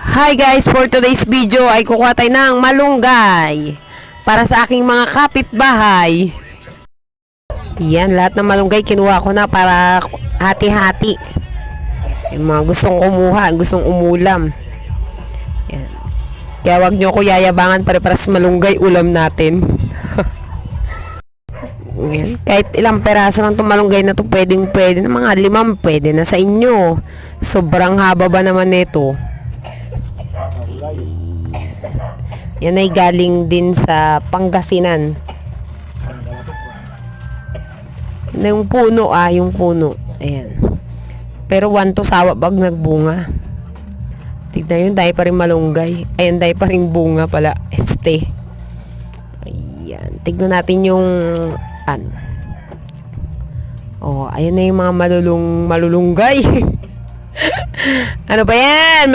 Hi guys, for today's video ay kukuha tayo ng malunggay para sa aking mga kapitbahay. Yan, lahat ng malunggay kinuha ko na para hati-hati. Yung mga gustong kumuha, gustong umulam. Yan. Kaya wag nyo ko yayabangan, pare-paras malunggay ulam natin. Yan. Kahit ilang peraso ng malunggay na to, pwede na, mga 5 pwede na sa inyo. Sobrang haba ba naman nito? Yan ay galing din sa Pangasinan. Yung puno yung puno. Ayan. Pero 1 to sawa pag nagbunga. Tignan yun, dahil pa rin malunggay. Ayan, dahil pa rin bunga pala. Ayan. Tignan natin yung ano. Oh, ayan na yung mga malulunggay. Ano ba yan?